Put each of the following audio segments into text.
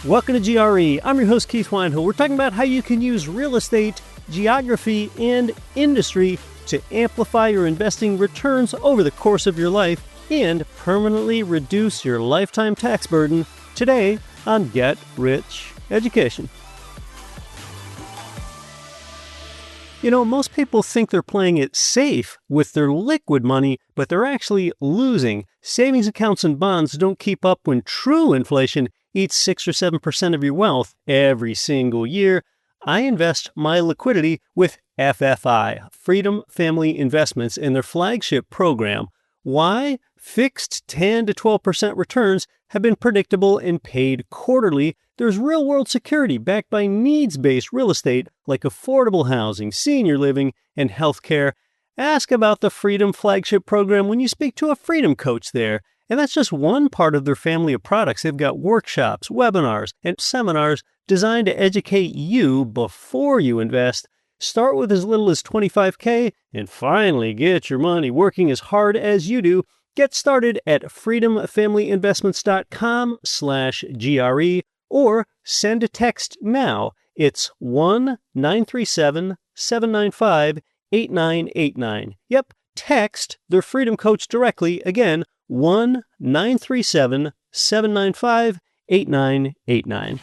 Welcome to GRE. I'm your host, Keith Weinhold. We're talking about how you can use real estate, geography, and industry to amplify your investing returns over the course of your life and permanently reduce your lifetime tax burden. Today on Get Rich Education. You know, most people think they're playing it safe with their liquid money, but they're actually losing. Savings accounts and bonds don't keep up when true inflation eats 6 or 7% of your wealth every single year. I invest my liquidity with FFI, Freedom Family Investments, in their flagship program. Why? Fixed 10 to 12% returns have been predictable and paid quarterly. There's real-world security backed by needs-based real estate like affordable housing, senior living, and healthcare. Ask about the Freedom flagship program when you speak to a Freedom coach there. And that's just one part of their family of products. They've got workshops, webinars, and seminars designed to educate you before you invest. Start with as little as $25K and finally get your money working as hard as you do. Get started at freedomfamilyinvestments.com/GRE or send a text now. It's 1-937-795-8989. Yep, text their Freedom Coach directly. Again, 1-937-795-8989.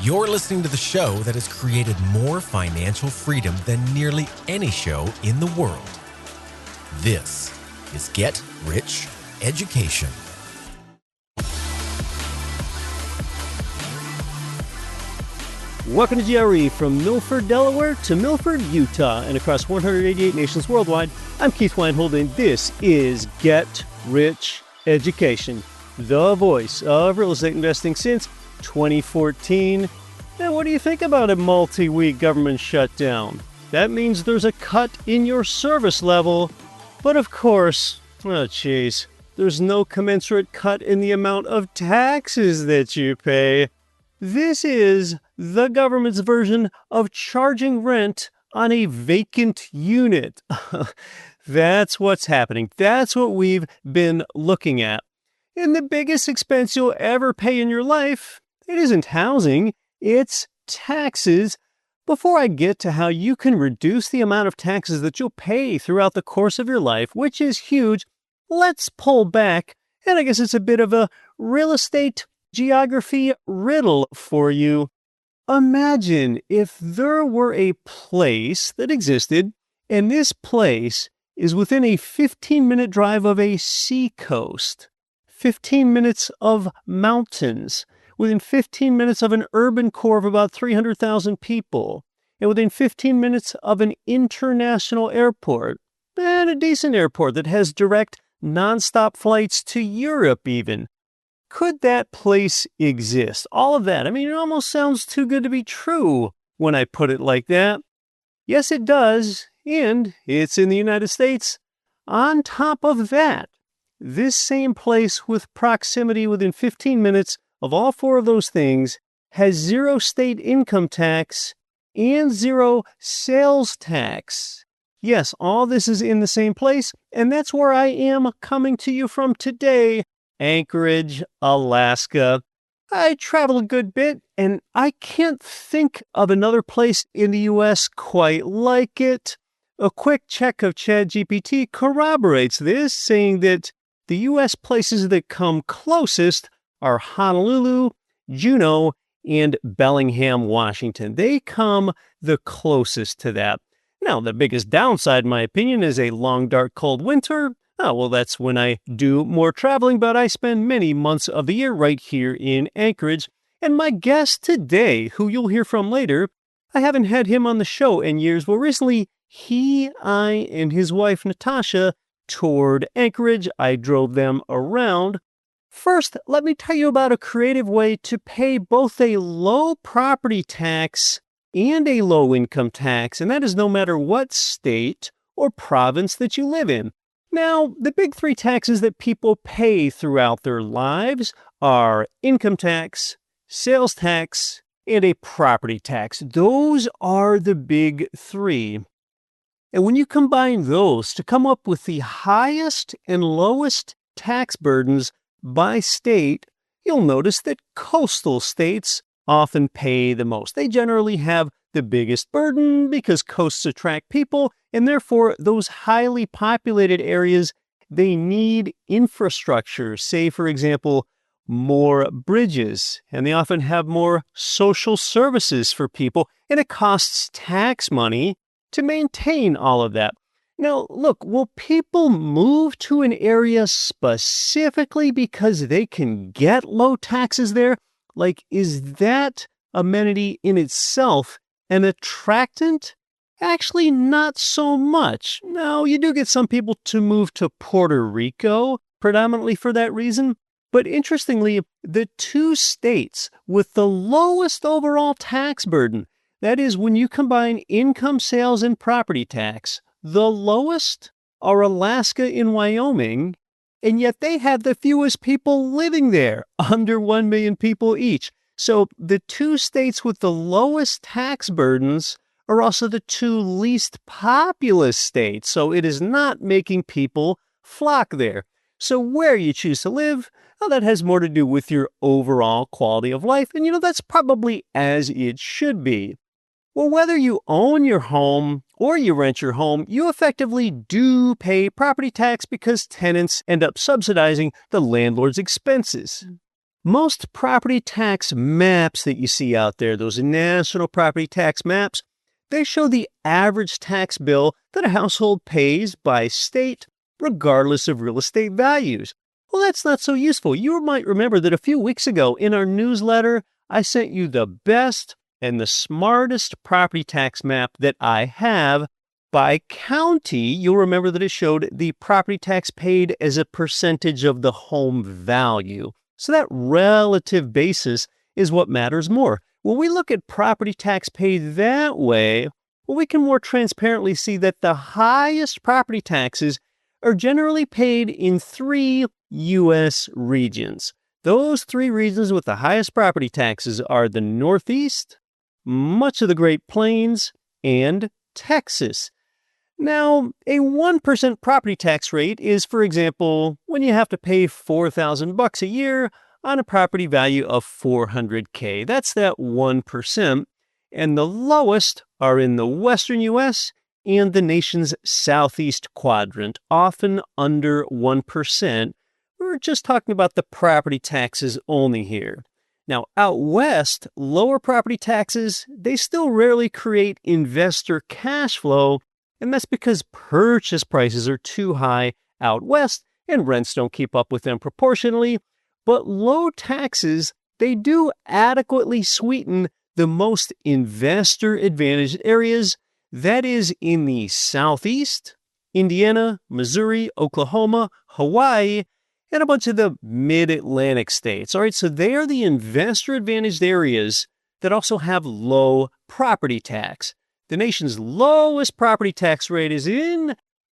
You're listening to the show that has created more financial freedom than nearly any show in the world. This is Get Rich Education. Welcome to GRE. From Milford, Delaware to Milford, Utah, and across 188 nations worldwide. I'm Keith Weinhold, and this is Get Rich Education, the voice of real estate investing since 2014. Now, what do you think about a multi-week government shutdown? That means there's a cut in your service level, but of course, there's no commensurate cut in the amount of taxes that you pay. This is the government's version of charging rent on a vacant unit. That's what's happening. That's what we've been looking at. And the biggest expense you'll ever pay in your life, it isn't housing, it's taxes. Before I get to how you can reduce the amount of taxes that you'll pay throughout the course of your life, which is huge, let's pull back. And I guess it's a bit of a real estate geography riddle for you. Imagine if there were a place that existed, and this place is within a 15-minute drive of a seacoast, 15 minutes of mountains, within 15 minutes of an urban core of about 300,000 people, and within 15 minutes of an international airport, and a decent airport that has direct nonstop flights to Europe even. Could that place exist? All of that. I mean, it almost sounds too good to be true when I put it like that. Yes, it does, and it's in the United States. On top of that, this same place with proximity within 15 minutes of all four of those things has zero state income tax and zero sales tax. Yes, all this is in the same place, and that's where I am coming to you from today. Anchorage, Alaska. I travel a good bit, and I can't think of another place in the U.S. quite like it. A quick check of ChatGPT corroborates this, saying that the U.S. places that come closest are Honolulu, Juneau, and Bellingham, Washington. They come the closest to that. Now, the biggest downside, in my opinion, is a long, dark, cold winter. Oh, well, that's when I do more traveling, but I spend many months of the year right here in Anchorage. And my guest today, who you'll hear from later, I haven't had him on the show in years. Well, recently, I and his wife, Natasha, toured Anchorage. I drove them around. First, let me tell you about a creative way to pay both a low property tax and a low income tax, and that is no matter what state or province that you live in. Now, the big three taxes that people pay throughout their lives are income tax, sales tax, and a property tax. Those are the big three. And when you combine those to come up with the highest and lowest tax burdens by state, you'll notice that coastal states often pay the most. They generally have the biggest burden because coasts attract people, and therefore those highly populated areas, they need infrastructure, say, for example, more bridges, and they often have more social services for people, and it costs tax money to maintain all of that. Now, look, will people move to an area specifically because they can get low taxes there? Like, is that amenity in itself an attractant? Actually, not so much. Now, you do get some people to move to Puerto Rico, predominantly for that reason. But interestingly, the two states with the lowest overall tax burden, that is, when you combine income, sales, and property tax, the lowest are Alaska and Wyoming, and yet they have the fewest people living there, under 1 million people each. So the two states with the lowest tax burdens are also the two least populous states, so it is not making people flock there. So where you choose to live, well, that has more to do with your overall quality of life, and that's probably as it should be. Well, whether you own your home or you rent your home, you effectively do pay property tax because tenants end up subsidizing the landlord's expenses. Most property tax maps that you see out there, those national property tax maps, they show the average tax bill that a household pays by state, regardless of real estate values. Well, that's not so useful. You might remember that a few weeks ago in our newsletter, I sent you the best and the smartest property tax map that I have by county. You'll remember that it showed the property tax paid as a percentage of the home value. So that relative basis is what matters more. When we look at property tax paid that way, well, we can more transparently see that the highest property taxes are generally paid in 3 U.S. regions. Those 3 regions with the highest property taxes are the Northeast, much of the Great Plains, and Texas. Now, a 1% property tax rate is, for example, when you have to pay $4,000 a year on a property value of $400K. That's that 1%. And the lowest are in the western U.S. and the nation's southeast quadrant, often under 1%. We're just talking about the property taxes only here. Now, out west, lower property taxes, they still rarely create investor cash flow, and that's because purchase prices are too high out west and rents don't keep up with them proportionally. But low taxes, they do adequately sweeten the most investor-advantaged areas, that is in the southeast, Indiana, Missouri, Oklahoma, Hawaii, and a bunch of the mid-Atlantic states. All right, so they are the investor-advantaged areas that also have low property tax. The nation's lowest property tax rate is in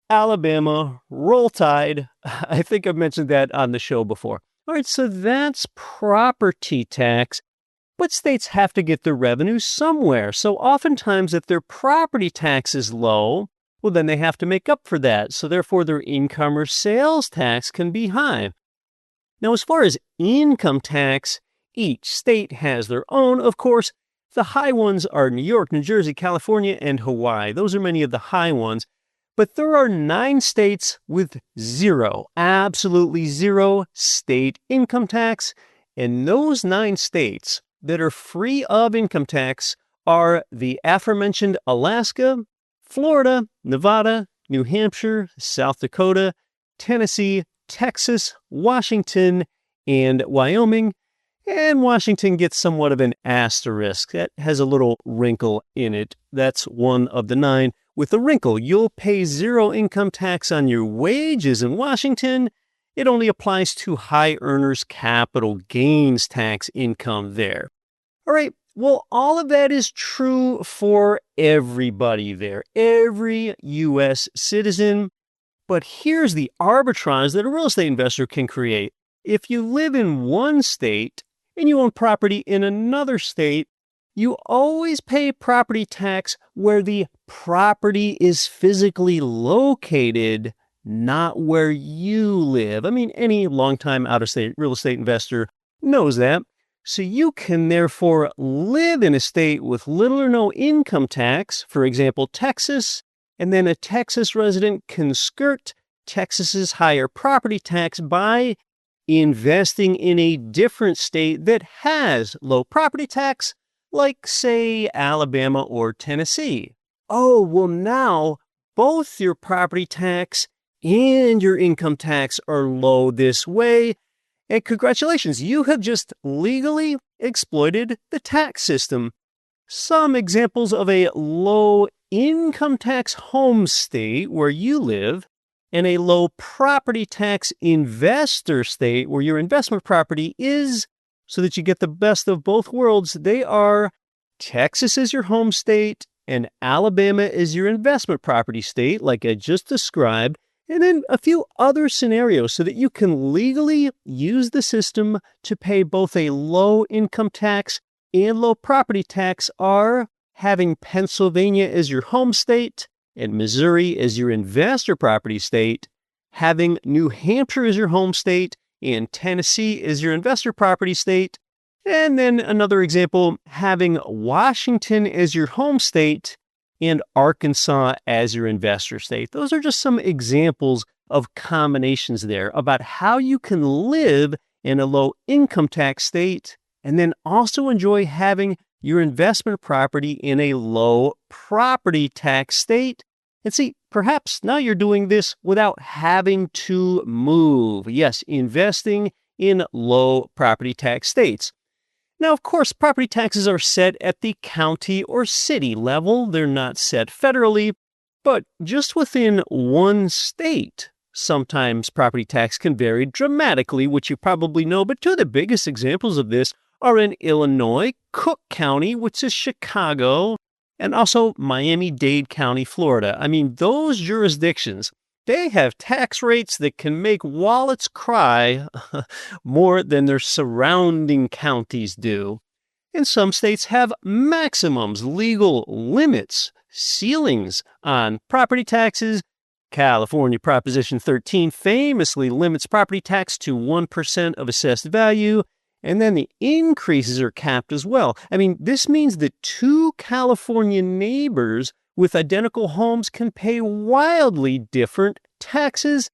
Alabama. Roll Tide. I think I've mentioned that on the show before. All right, so that's property tax. But states have to get their revenue somewhere. So oftentimes, if their property tax is low, well, then they have to make up for that. So therefore, their income or sales tax can be high. Now, as far as income tax, each state has their own, of course. The high ones are New York, New Jersey, California, and Hawaii. Those are many of the high ones. But there are 9 states with zero, absolutely zero state income tax. And those 9 states that are free of income tax are the aforementioned Alaska, Florida, Nevada, New Hampshire, South Dakota, Tennessee, Texas, Washington, and Wyoming. And Washington gets somewhat of an asterisk. That has a little wrinkle in it. That's one of the 9. With the wrinkle, you'll pay zero income tax on your wages in Washington. It only applies to high earners' capital gains tax income there. All right, well, all of that is true for everybody there, every U.S. citizen. But here's the arbitrage that a real estate investor can create. If you live in one state and you own property in another state, you always pay property tax where the property is physically located, not where you live. I mean, any longtime out-of-state real estate investor knows that. So you can therefore live in a state with little or no income tax, for example, Texas, and then a Texas resident can skirt Texas's higher property tax by investing in a different state that has low property tax, like, say, Alabama or Tennessee. Oh, well, now both your property tax and your income tax are low this way. And congratulations, you have just legally exploited the tax system. Some examples of a low income tax home state where you live and a low property tax investor state where your investment property is, so that you get the best of both worlds. They are Texas is your home state and Alabama is your investment property state, like I just described, and then a few other scenarios so that you can legally use the system to pay both a low income tax and low property tax are having Pennsylvania as your home state and Missouri as your investor property state, having New Hampshire as your home state and Tennessee as your investor property state, and then another example, having Washington as your home state and Arkansas as your investor state. Those are just some examples of combinations there about how you can live in a low income tax state and then also enjoy having your investment property in a low property tax state. And see, perhaps now you're doing this without having to move. Yes, investing in low property tax states. Now, of course, property taxes are set at the county or city level. They're not set federally, but just within one state, sometimes property tax can vary dramatically, which you probably know. But two of the biggest examples of this are in Illinois, Cook County, which is Chicago, and also Miami-Dade County, Florida. I mean, those jurisdictions, they have tax rates that can make wallets cry more than their surrounding counties do. And some states have maximums, legal limits, ceilings on property taxes. California Proposition 13 famously limits property tax to 1% of assessed value, and then the increases are capped as well. I mean, this means that two California neighbors with identical homes can pay wildly different taxes,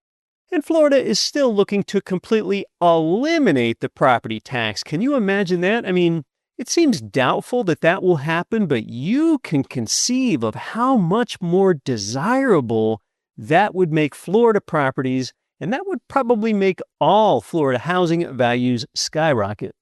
and Florida is still looking to completely eliminate the property tax. Can you imagine that? I mean, it seems doubtful that that will happen, but you can conceive of how much more desirable that would make Florida properties, and that would probably make all Florida housing values skyrocket.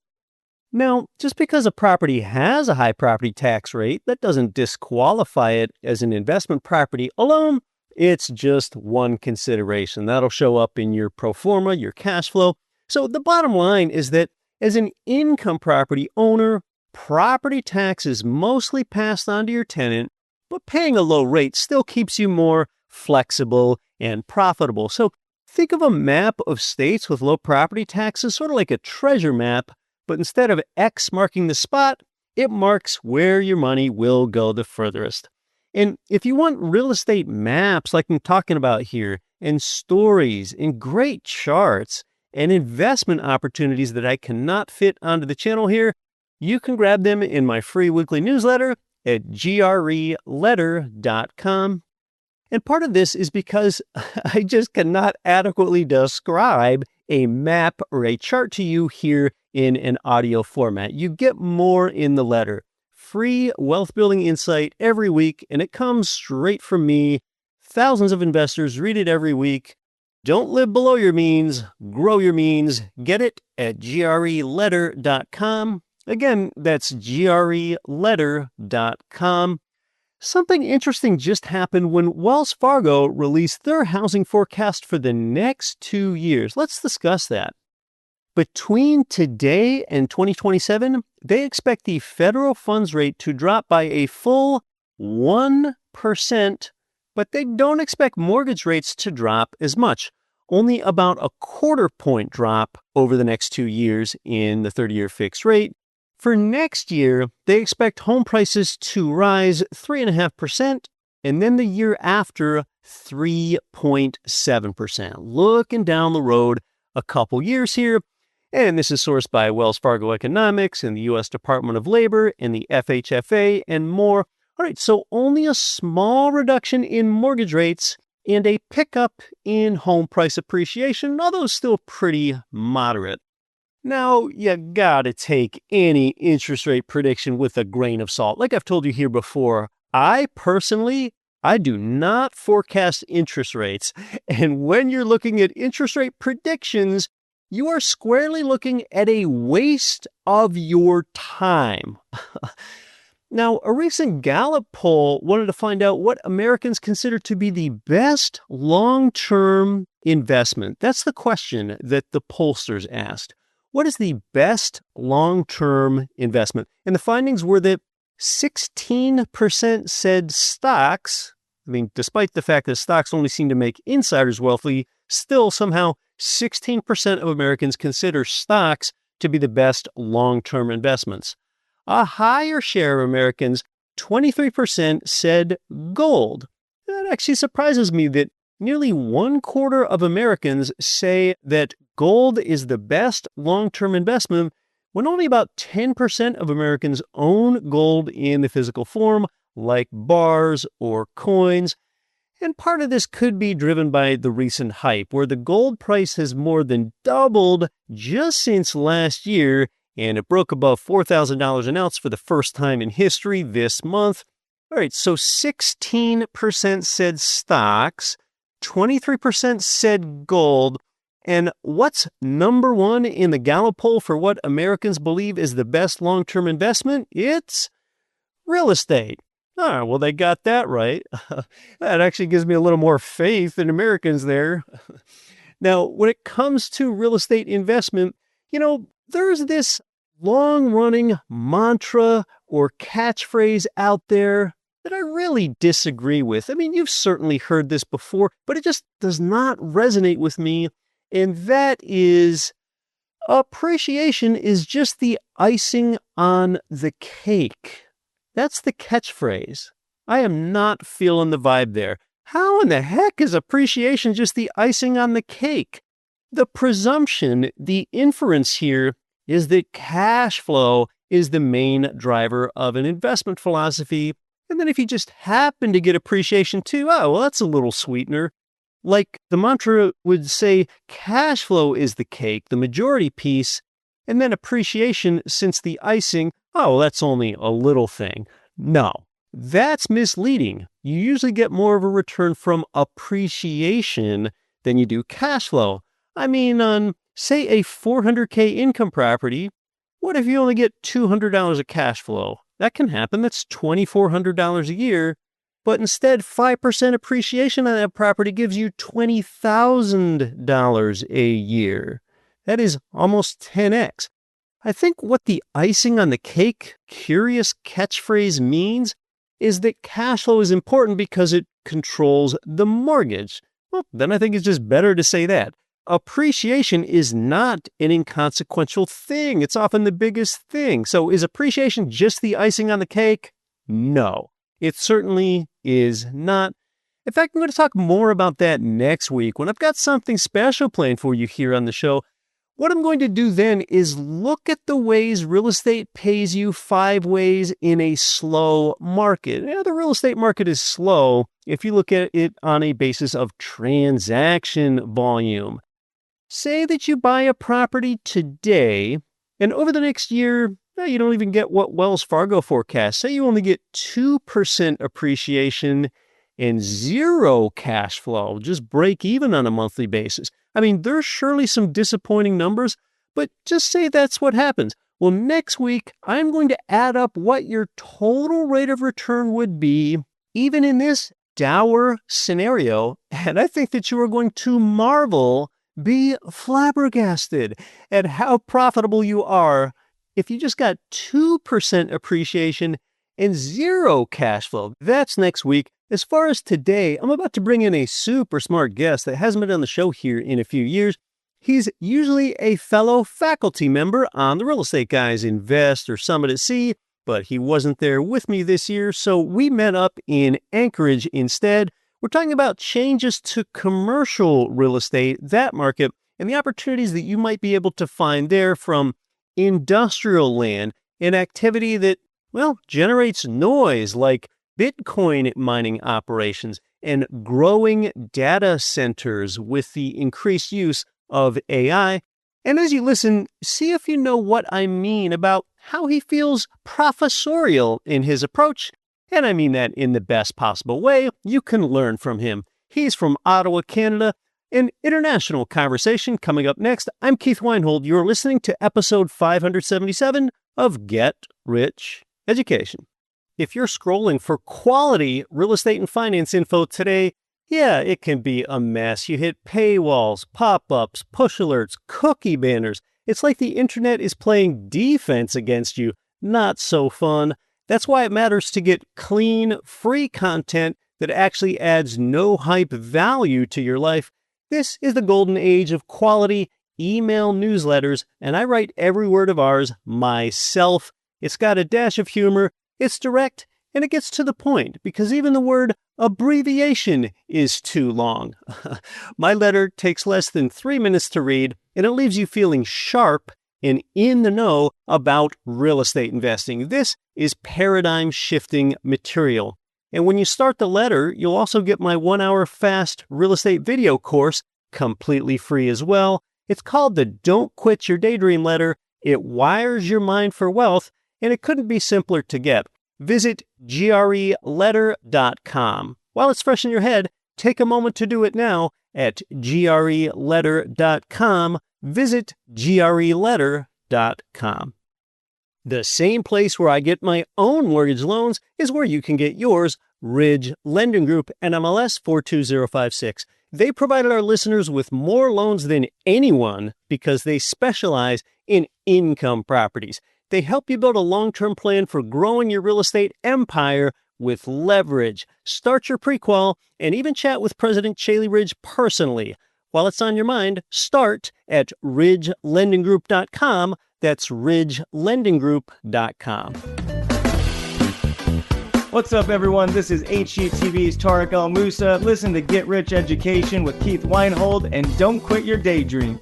Now, just because a property has a high property tax rate, that doesn't disqualify it as an investment property alone. It's just one consideration. That'll show up in your pro forma, your cash flow. So the bottom line is that as an income property owner, property tax is mostly passed on to your tenant, but paying a low rate still keeps you more flexible and profitable. So think of a map of states with low property taxes, sort of like a treasure map, but instead of X marking the spot, it marks where your money will go the furthest. And if you want real estate maps like I'm talking about here, and stories, and great charts, and investment opportunities that I cannot fit onto the channel here, you can grab them in my free weekly newsletter at greletter.com. And part of this is because I just cannot adequately describe a map or a chart to you here in an audio format. You get more in the letter. Free wealth building insight every week, and it comes straight from me. Thousands of investors read it every week. Don't live below your means, grow your means. Get it at greletter.com. Again, that's greletter.com. Something interesting just happened when Wells Fargo released their housing forecast for the next 2 years. Let's discuss that. Between today and 2027, they expect the federal funds rate to drop by a full 1%, but they don't expect mortgage rates to drop as much, only about a quarter point drop over the next 2 years in the 30-year fixed rate. For next year, they expect home prices to rise 3.5%, and then the year after, 3.7%. Looking down the road a couple years here. And this is sourced by Wells Fargo Economics and the U.S. Department of Labor and the FHFA and more. All right, so only a small reduction in mortgage rates and a pickup in home price appreciation, although still pretty moderate. Now, you gotta take any interest rate prediction with a grain of salt. Like I've told you here before, I do not forecast interest rates. And when you're looking at interest rate predictions, you are squarely looking at a waste of your time. Now, a recent Gallup poll wanted to find out what Americans consider to be the best long-term investment. That's the question that the pollsters asked. What is the best long-term investment? And the findings were that 16% said stocks. I mean, despite the fact that stocks only seem to make insiders wealthy, still somehow 16% of Americans consider stocks to be the best long-term investments. A higher share of Americans, 23%, said gold. That actually surprises me that nearly 1/4 of Americans say that gold is the best long-term investment when only about 10% of Americans own gold in the physical form, like bars or coins. And part of this could be driven by the recent hype, where the gold price has more than doubled just since last year, and it broke above $4,000 an ounce for the first time in history this month. All right, so 16% said stocks, 23% said gold, and what's number one in the Gallup poll for what Americans believe is the best long-term investment? It's real estate. Ah, well, they got that right. That actually gives me a little more faith in Americans there. Now, when it comes to real estate investment, there's this long-running mantra or catchphrase out there that I really disagree with. I mean, you've certainly heard this before, but it just does not resonate with me. And that is, appreciation is just the icing on the cake. That's the catchphrase. I am not feeling the vibe there. How in the heck is appreciation just the icing on the cake? The presumption, the inference here is that cash flow is the main driver of an investment philosophy. And then if you just happen to get appreciation too, oh, well, that's a little sweetener. Like the mantra would say, cash flow is the cake, the majority piece, and then appreciation, since the icing, oh, well, that's only a little thing. No, that's misleading. You usually get more of a return from appreciation than you do cash flow. I mean, on, say, a $400K income property, what if you only get $200 of cash flow? That can happen. That's $2,400 a year. But instead, 5% appreciation on that property gives you $20,000 a year. That is almost 10x. I think what the icing on the cake, curious catchphrase means is that cash flow is important because it controls the mortgage. Well, then I think it's just better to say that. Appreciation is not an inconsequential thing. It's often the biggest thing. So is appreciation just the icing on the cake? No, it certainly is not. In fact, I'm going to talk more about that next week when I've got something special planned for you here on the show. What I'm going to do then is look at the ways real estate pays you 5 ways in a slow market. Yeah, the real estate market is slow if you look at it on a basis of transaction volume. Say that you buy a property today, and over the next year, you don't even get what Wells Fargo forecasts. Say you only get 2% appreciation and 0 cash flow, just break even on a monthly basis. I mean, there's surely some disappointing numbers, but just say that's what happens. Well, next week, I'm going to add up what your total rate of return would be, even in this dour scenario, and I think that you are going to marvel, be flabbergasted at how profitable you are if you just got 2% appreciation and 0 cash flow. That's next week. As far as today, I'm about to bring in a super smart guest that hasn't been on the show here in a few years. He's usually a fellow faculty member on the Real Estate Guys Invest or Summit at Sea, but he wasn't there with me this year, so we met up in Anchorage instead. We're talking about changes to commercial real estate, that market, and the opportunities that you might be able to find there from industrial land, an activity that, well, generates noise like Bitcoin mining operations and growing data centers with the increased use of AI. And as you listen, see if you know what I mean about how he feels professorial in his approach. And I mean that in the best possible way. You can learn from him. He's from Ottawa, Canada. An international conversation coming up next. I'm Keith Weinhold. You're listening to episode 577 of Get Rich Education. If you're scrolling for quality real estate and finance info today, yeah, it can be a mess. You hit paywalls, pop-ups, push alerts, cookie banners. It's like the internet is playing defense against you. Not so fun. That's why it matters to get clean, free content that actually adds no hype value to your life. This is the golden age of quality email newsletters, and I write every word of ours myself. It's got a dash of humor, it's direct, and it gets to the point, because even the word abbreviation is too long. My letter takes less than 3 minutes to read, and it leaves you feeling sharp and in the know about real estate investing. This is paradigm-shifting material. And when you start the letter, you'll also get my 1-hour fast real estate video course, completely free as well. It's called the Don't Quit Your Daydream letter. It wires your mind for wealth, and it couldn't be simpler to get. Visit greletter.com. While it's fresh in your head, take a moment to do it now at greletter.com. Visit greletter.com. The same place where I get my own mortgage loans is where you can get yours, Ridge Lending Group, NMLS 42056. They provided our listeners with more loans than anyone because they specialize in income properties. They help you build a long-term plan for growing your real estate empire with leverage. Start your pre-qual and even chat with President Chaley Ridge personally. While it's on your mind, start at ridgelendinggroup.com. That's ridgelendinggroup.com. What's up, everyone? This is HGTV's Tariq El Musa. Listen to Get Rich Education with Keith Weinhold and don't quit your daydream.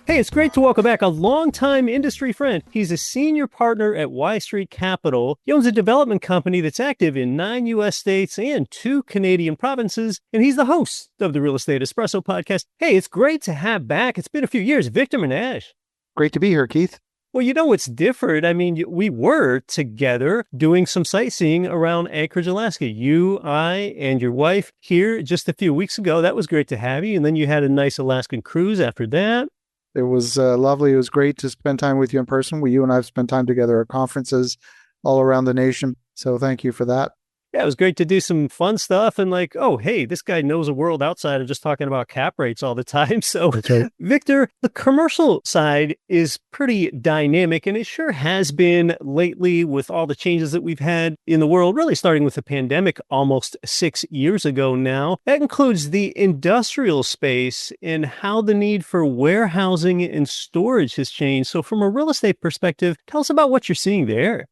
Hey, it's great to welcome back a longtime industry friend. He's a senior partner at Y Street Capital. He owns a development company that's active in 9 U.S. states and 2 Canadian provinces, and he's the host of the Real Estate Espresso podcast. Hey, it's great to have back. It's been a few years. Victor Menasce. Great to be here, Keith. Well, you know what's different? I mean, we were together doing some sightseeing around Anchorage, Alaska. You, I, and your wife here just a few weeks ago. That was great to have you. And then you had a nice Alaskan cruise after that. It was lovely. It was great to spend time with you in person. You and I have spent time together at conferences all around the nation. So thank you for that. Yeah, it was great to do some fun stuff and like, oh, hey, this guy knows a world outside of just talking about cap rates all the time. So, right. Victor, the commercial side is pretty dynamic, and it sure has been lately with all the changes that we've had in the world, really starting with the pandemic almost 6 years ago now. That includes the industrial space and how the need for warehousing and storage has changed. So from a real estate perspective, tell us about what you're seeing there.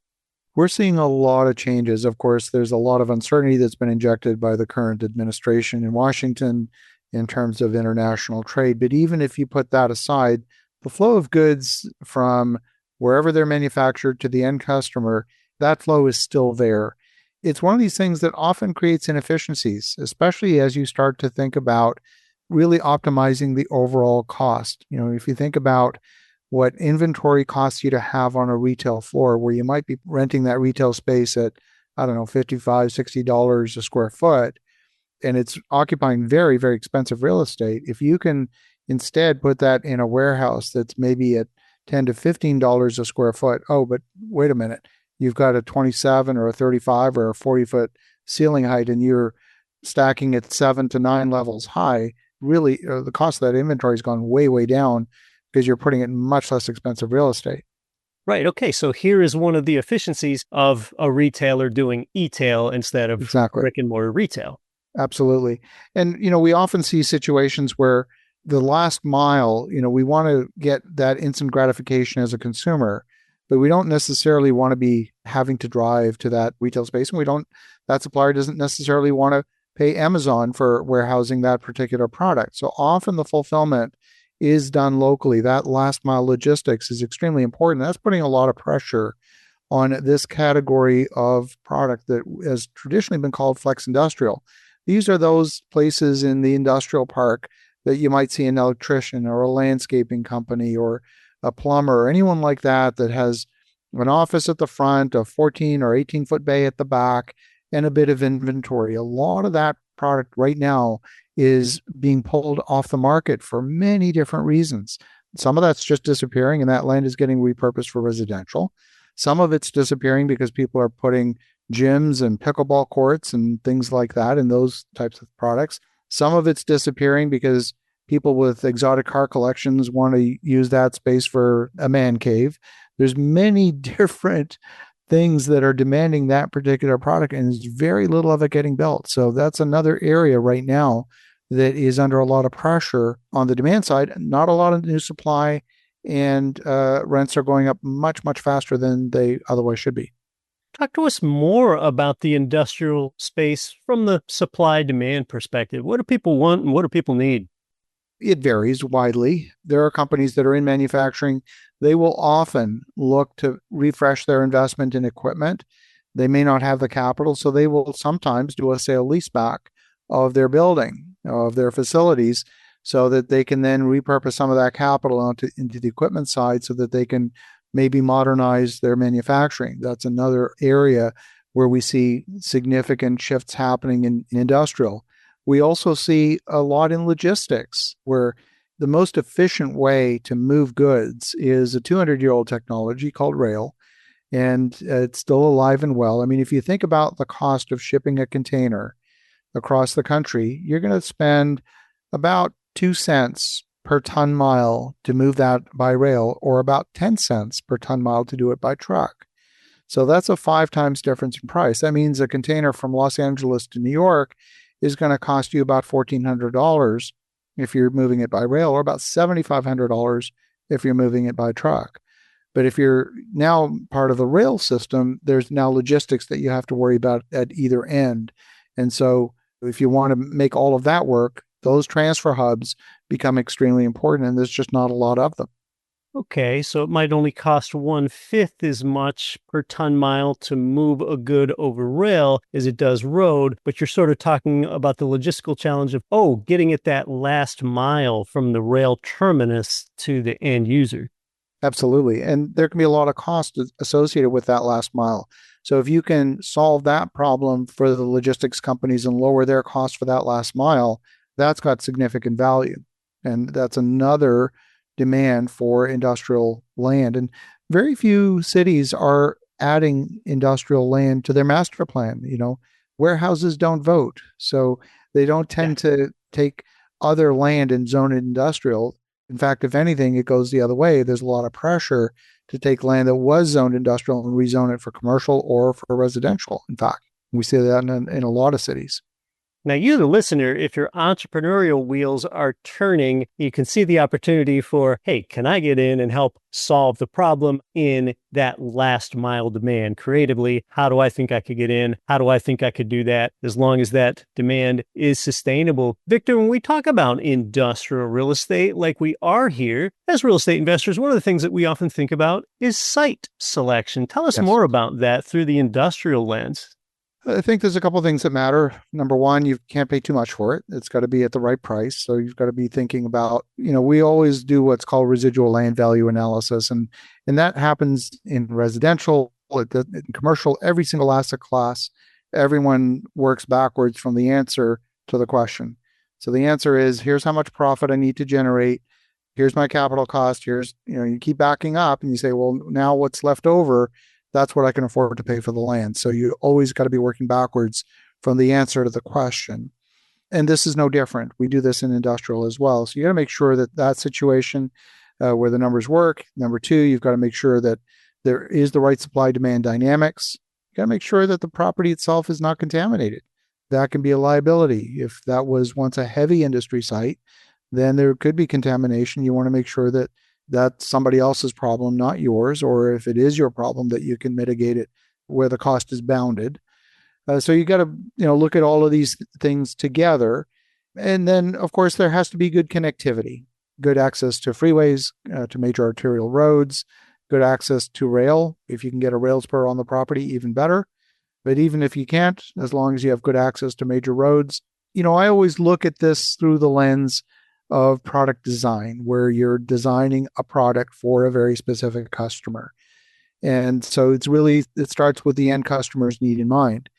We're seeing a lot of changes. Of course, there's a lot of uncertainty that's been injected by the current administration in Washington in terms of international trade. But even if you put that aside, the flow of goods from wherever they're manufactured to the end customer, that flow is still there. It's one of these things that often creates inefficiencies, especially as you start to think about really optimizing the overall cost. You know, if you think about what inventory costs you to have on a retail floor, where you might be renting that retail space at, I don't know, $55, $60 a square foot, and it's occupying very, very expensive real estate. If you can instead put that in a warehouse that's maybe at $10 to $15 a square foot, oh, but wait a minute, you've got a 27 or a 35 or a 40-foot ceiling height, and you're stacking it 7 to 9 levels high, really the cost of that inventory has gone way, way down, because you're putting it in much less expensive real estate. Right. Okay. So here is one of the efficiencies of a retailer doing e-tail instead of brick and mortar retail. Absolutely. And, we often see situations where the last mile, we want to get that instant gratification as a consumer. but we don't necessarily want to be having to drive to that retail space. And that supplier doesn't necessarily want to pay Amazon for warehousing that particular product. So often the fulfillment is done locally. That last mile logistics is extremely important. That's putting a lot of pressure on this category of product that has traditionally been called flex industrial. These are those places in the industrial park that you might see an electrician or a landscaping company or a plumber or anyone like that that has an office at the front, a 14 or 18-foot bay at the back, and a bit of inventory. A lot of that product right now is being pulled off the market for many different reasons. Some of that's just disappearing and that land is getting repurposed for residential. Some of it's disappearing because people are putting gyms and pickleball courts and things like that in those types of products. Some of it's disappearing because people with exotic car collections want to use that space for a man cave. There's many different things that are demanding that particular product, and there's very little of it getting built. So that's another area right now that is under a lot of pressure on the demand side. Not a lot of new supply, and rents are going up much, much faster than they otherwise should be. Talk to us more about the industrial space from the supply-demand perspective. What do people want and what do people need? It varies widely. There are companies that are in manufacturing. They will often look to refresh their investment in equipment. They may not have the capital, so they will sometimes do a sale leaseback of their building, of their facilities, so that they can then repurpose some of that capital into the equipment side so that they can maybe modernize their manufacturing. That's another area where we see significant shifts happening in industrial. We also see a lot in logistics, where the most efficient way to move goods is a 200-year-old technology called rail, and it's still alive and well. I mean, if you think about the cost of shipping a container across the country, you're going to spend about 2 cents per ton mile to move that by rail, or about 10 cents per ton mile to do it by truck. So that's a 5 times difference in price. That means a container from Los Angeles to New York is going to cost you about $1,400 if you're moving it by rail, or about $7,500 if you're moving it by truck. But if you're now part of the rail system, there's now logistics that you have to worry about at either end. And so if you want to make all of that work, those transfer hubs become extremely important, and there's just not a lot of them. Okay, so it might only cost 1/5 as much per ton mile to move a good over rail as it does road, but you're sort of talking about the logistical challenge of, getting it that last mile from the rail terminus to the end user. Absolutely. And there can be a lot of cost associated with that last mile. So if you can solve that problem for the logistics companies and lower their cost for that last mile, that's got significant value. And that's another demand for industrial land. And very few cities are adding industrial land to their master plan. Warehouses don't vote, so they don't tend to take other land and zone it industrial. In fact, if anything, it goes the other way. There's a lot of pressure to take land that was zoned industrial and rezone it for commercial or for residential. In fact, we see that in a lot of cities. Now, you, the listener, if your entrepreneurial wheels are turning, you can see the opportunity for, hey, can I get in and help solve the problem in that last mile demand creatively? How do I think I could get in? How do I think I could do that as long as that demand is sustainable? Victor, when we talk about industrial real estate like we are here, as real estate investors, one of the things that we often think about is site selection. Tell us more about that through the industrial lens. I think there's a couple of things that matter. Number one, you can't pay too much for it. It's got to be at the right price. So you've got to be thinking about, we always do what's called residual land value analysis. And that happens in residential, in commercial, every single asset class. Everyone works backwards from the answer to the question. So the answer is, here's how much profit I need to generate. Here's my capital cost. Here's, you keep backing up and you say, well, now what's left over, that's what I can afford to pay for the land. So you always got to be working backwards from the answer to the question. And this is no different. We do this in industrial as well. So you got to make sure that situation where the numbers work. Number two, you've got to make sure that there is the right supply-demand dynamics. You got to make sure that the property itself is not contaminated. That can be a liability. If that was once a heavy industry site, then there could be contamination. You want to make sure that that's somebody else's problem, not yours. Or if it is your problem, that you can mitigate it where the cost is bounded. So you got to, look at all of these things together. And then, of course, there has to be good connectivity, good access to freeways, to major arterial roads, good access to rail. If you can get a rail spur on the property, even better. But even if you can't, as long as you have good access to major roads, I always look at this through the lens of product design, where you're designing a product for a very specific customer. And so it starts with the end customer's need in mind.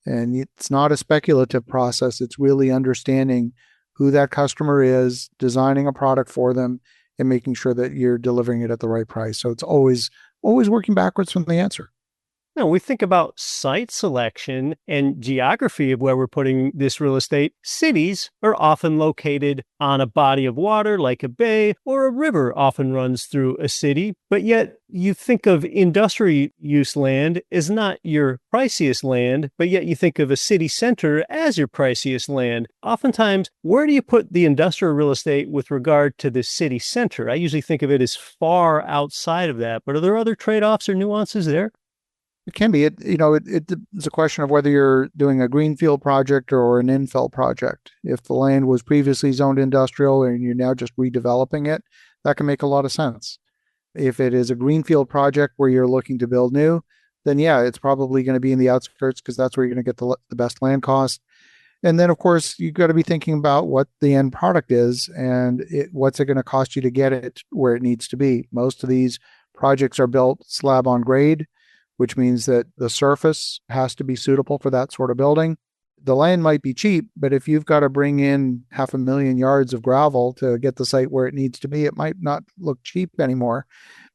And it's not a speculative process. It's really understanding who that customer is, designing a product for them, and making sure that you're delivering it at the right price. So it's always working backwards from the answer. Now, we think about site selection and geography of where we're putting this real estate. Cities are often located on a body of water like a bay, or a river often runs through a city. But yet you think of industrial use land as not your priciest land, but yet you think of a city center as your priciest land. Oftentimes, where do you put the industrial real estate with regard to the city center? I usually think of it as far outside of that, but are there other trade-offs or nuances there? It can be. It's a question of whether you're doing a greenfield project or an infill project. If the land was previously zoned industrial and you're now just redeveloping it, that can make a lot of sense. If it is a greenfield project where you're looking to build new, then yeah, it's probably going to be in the outskirts because that's where you're going to get the best land cost. And then, of course, you've got to be thinking about what the end product is and what's it going to cost you to get it where it needs to be. Most of these projects are built slab on grade, which means that the surface has to be suitable for that sort of building. The land might be cheap, but if you've got to bring in 500,000 yards of gravel to get the site where it needs to be, it might not look cheap anymore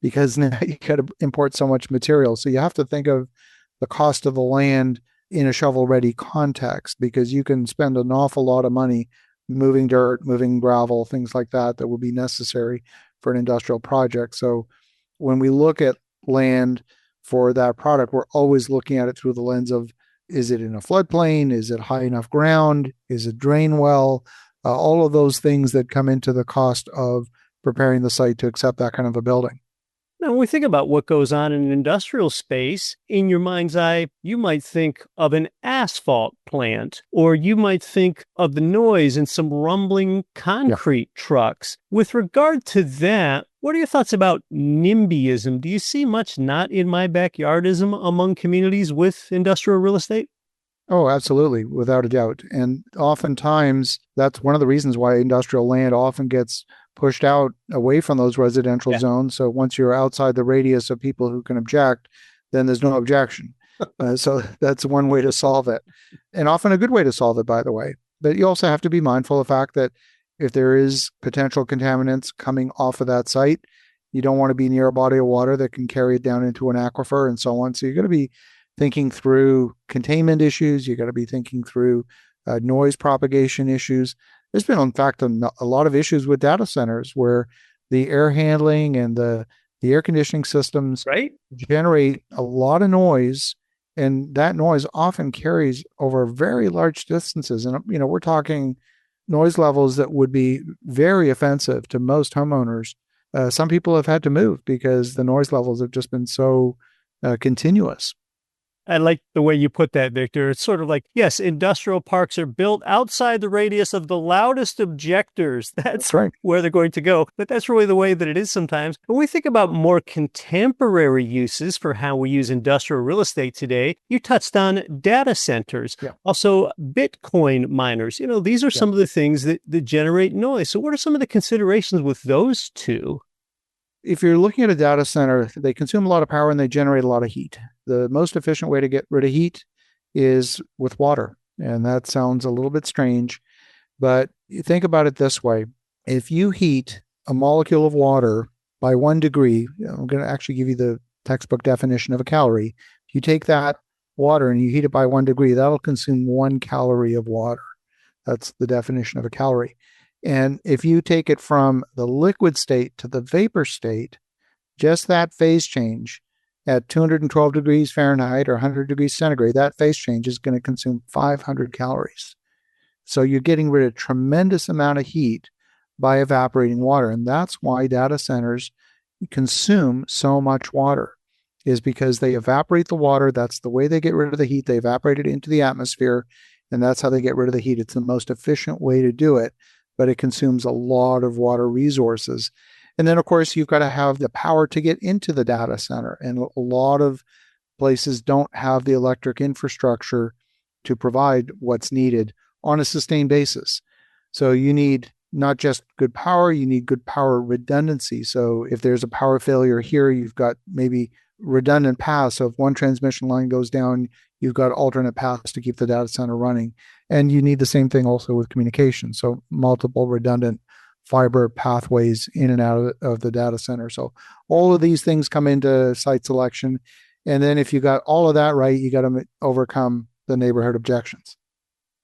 because now you got to import so much material. So you have to think of the cost of the land in a shovel-ready context, because you can spend an awful lot of money moving dirt, moving gravel, things like that will be necessary for an industrial project. So when we look at land for that product, we're always looking at it through the lens of, is it in a floodplain? Is it high enough ground? Is it drain well? All of those things that come into the cost of preparing the site to accept that kind of a building. Now, when we think about what goes on in an industrial space, in your mind's eye, you might think of an asphalt plant, or you might think of the noise and some rumbling concrete trucks. With regard to that, what are your thoughts about NIMBYism? Do you see much not in my backyardism among communities with industrial real estate? Oh, absolutely, without a doubt. And oftentimes, that's one of the reasons why industrial land often gets pushed out away from those residential zones. So once you're outside the radius of people who can object, then there's no objection. So that's one way to solve it. And often a good way to solve it, by the way. But you also have to be mindful of the fact that if there is potential contaminants coming off of that site, you don't want to be near a body of water that can carry it down into an aquifer and so on. So you're going to be thinking through containment issues. You got to be thinking through noise propagation issues. There's been, in fact, a lot of issues with data centers where the air handling and the air conditioning systems generate a lot of noise, and that noise often carries over very large distances. And we're talking noise levels that would be very offensive to most homeowners. Some people have had to move because the noise levels have just been so continuous. I like the way you put that, Victor. It's sort of like, yes, industrial parks are built outside the radius of the loudest objectors. That's right, where they're going to go. But that's really the way that it is sometimes. When we think about more contemporary uses for how we use industrial real estate today, you touched on data centers, also Bitcoin miners. These are some of the things that generate noise. So what are some of the considerations with those two? If you're looking at a data center, they consume a lot of power and they generate a lot of heat. The most efficient way to get rid of heat is with water. And that sounds a little bit strange, but you think about it this way. If you heat a molecule of water by 1 degree, I'm going to actually give you the textbook definition of a calorie. If you take that water and you heat it by 1 degree, that'll consume 1 calorie of water. That's the definition of a calorie. And if you take it from the liquid state to the vapor state, just that phase change at 212 degrees Fahrenheit or 100 degrees centigrade, that phase change is going to consume 500 calories. So you're getting rid of a tremendous amount of heat by evaporating water. And that's why data centers consume so much water is because they evaporate the water. That's the way they get rid of the heat. They evaporate it into the atmosphere, and that's how they get rid of the heat. It's the most efficient way to do it, but it consumes a lot of water resources. And then, of course, you've got to have the power to get into the data center. And a lot of places don't have the electric infrastructure to provide what's needed on a sustained basis. So you need not just good power, you need good power redundancy. So if there's a power failure here, you've got maybe redundant paths. So if one transmission line goes down, you've got alternate paths to keep the data center running. And you need the same thing also with communication. So multiple redundant fiber pathways in and out of the data center. So all of these things come into site selection. And then if you got all of that right, you got to overcome the neighborhood objections.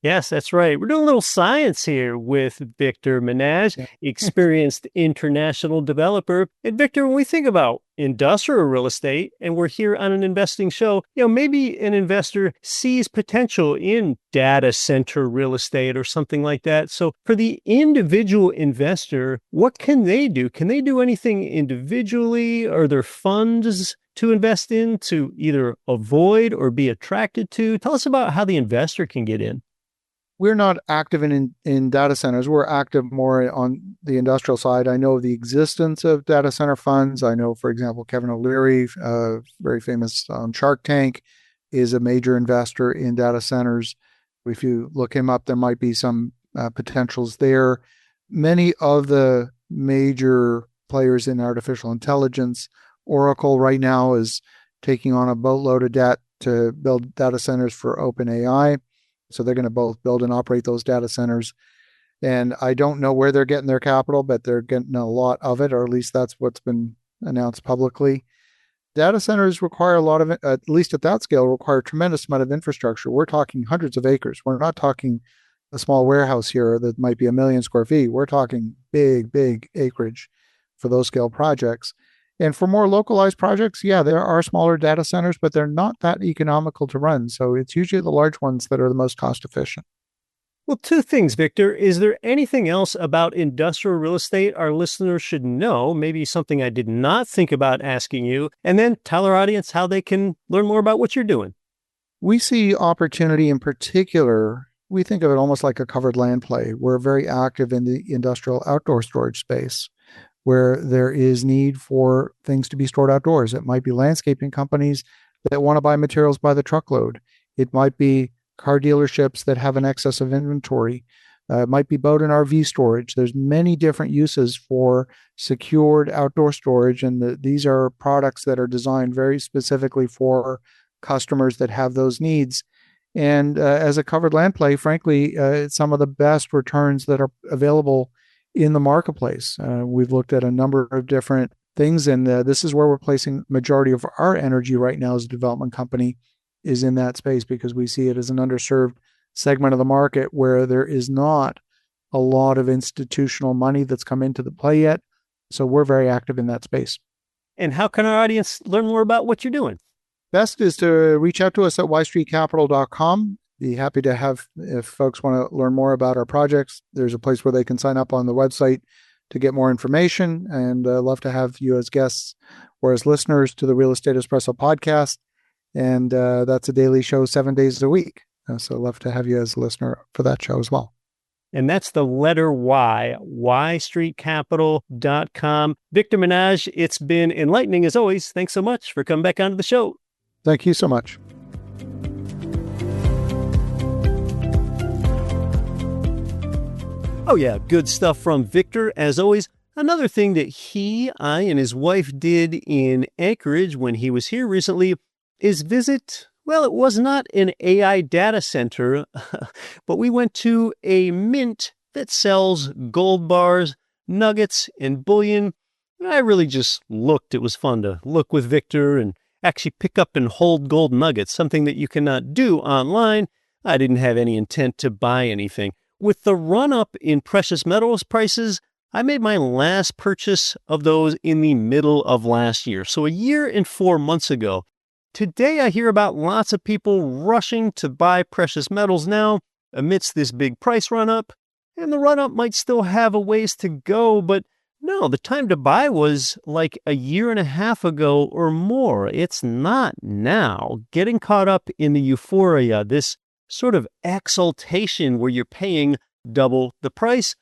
Yes, that's right. We're doing a little science here with Victor Menasce, experienced international developer. And Victor, when we think about industrial real estate, and we're here on an investing show, maybe an investor sees potential in data center real estate or something like that. So for the individual investor, what can they do? Can they do anything individually? Are there funds to invest in to either avoid or be attracted to? Tell us about how the investor can get in. We're not active in data centers. We're active more on the industrial side. I know the existence of data center funds. I know, for example, Kevin O'Leary, very famous on Shark Tank, is a major investor in data centers. If you look him up, there might be some potentials there. Many of the major players in artificial intelligence, Oracle right now is taking on a boatload of debt to build data centers for OpenAI. So they're going to both build and operate those data centers. And I don't know where they're getting their capital, but they're getting a lot of it, or at least that's what's been announced publicly. Data centers require a lot of, at least at that scale, require a tremendous amount of infrastructure. We're talking hundreds of acres. We're not talking a small warehouse here that might be 1 million square feet. We're talking big acreage for those scale projects. And for more localized projects, yeah, there are smaller data centers, but they're not that economical to run. So it's usually the large ones that are the most cost efficient. Well, two things, Victor. Is there anything else about industrial real estate our listeners should know? Maybe something I did not think about asking you. And then tell our audience how they can learn more about what you're doing. We see opportunity in particular. We think of it almost like a covered land play. We're very active in the industrial outdoor storage space, where there is need for things to be stored outdoors. It might be landscaping companies that want to buy materials by the truckload. It might be car dealerships that have an excess of inventory. It might be boat and RV storage. There's many different uses for secured outdoor storage, and these are products that are designed very specifically for customers that have those needs. And as a covered land play, frankly, it's some of the best returns that are available in the marketplace. We've looked at a number of different things, and this is where we're placing majority of our energy right now as a development company, is in that space, because we see it as an underserved segment of the market where there is not a lot of institutional money that's come into the play yet. So we're very active in that space. And how can our audience learn more about what you're doing? Best is to reach out to us at ystreetcapital.com. Be happy to have, if folks want to learn more about our projects, there's a place where they can sign up on the website to get more information, and love to have you as guests or as listeners to the Real Estate Espresso podcast. And that's a daily show 7 days a week. So love to have you as a listener for that show as well. And that's the letter Y, ystreetcapital.com. Victor Menasce, it's been enlightening as always. Thanks so much for coming back onto the show. Thank you so much. Oh yeah, good stuff from Victor, as always. Another thing that I, and his wife did in Anchorage when he was here recently is visit, well, it was not an AI data center, but we went to a mint that sells gold bars, nuggets, and bullion. I really just looked. It was fun to look with Victor and actually pick up and hold gold nuggets, something that you cannot do online. I didn't have any intent to buy anything. With the run-up in precious metals prices, I made my last purchase of those in the middle of last year, so a year and 4 months ago. Today, I hear about lots of people rushing to buy precious metals now amidst this big price run-up, and the run-up might still have a ways to go, but No, the time to buy was like a year and a half ago or more. It's not now. Getting caught up in the euphoria, this sort of exaltation where you're paying double the price.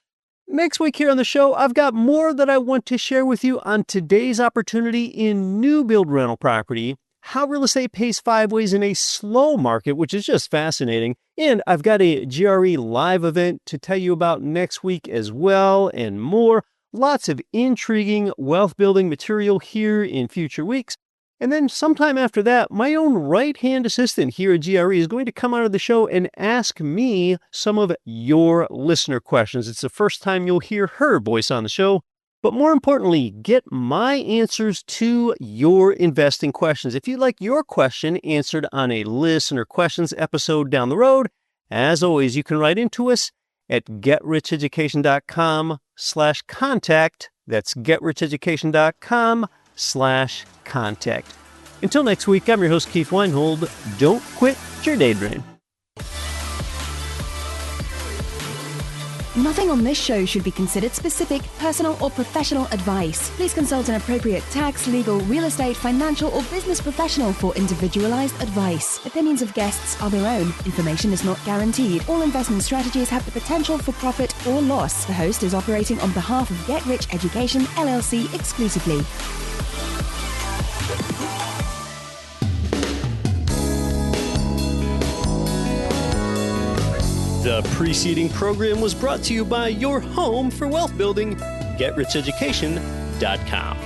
Next week here on the show, I've got more that I want to share with you on today's opportunity in new build rental property, how real estate pays 5 ways in a slow market, which is just fascinating. And I've got a GRE live event to tell you about next week as well, and more. Lots of intriguing wealth building material here in future weeks. And then sometime after that, my own right-hand assistant here at GRE is going to come out of the show and ask me some of your listener questions. It's the first time you'll hear her voice on the show. But more importantly, get my answers to your investing questions. If you'd like your question answered on a listener questions episode down the road, as always, you can write into us at getricheducation.com/contact. That's getricheducation.com/contact. Until next week, I'm your host, Keith Weinhold. Don't quit your daydream. Nothing on this show should be considered specific, personal, or professional advice. Please consult an appropriate tax, legal, real estate, financial, or business professional for individualized advice. Opinions of guests are their own. Information is not guaranteed. All investment strategies have the potential for profit or loss. The host is operating on behalf of Get Rich Education, LLC exclusively. The preceding program was brought to you by your home for wealth building, GetRichEducation.com.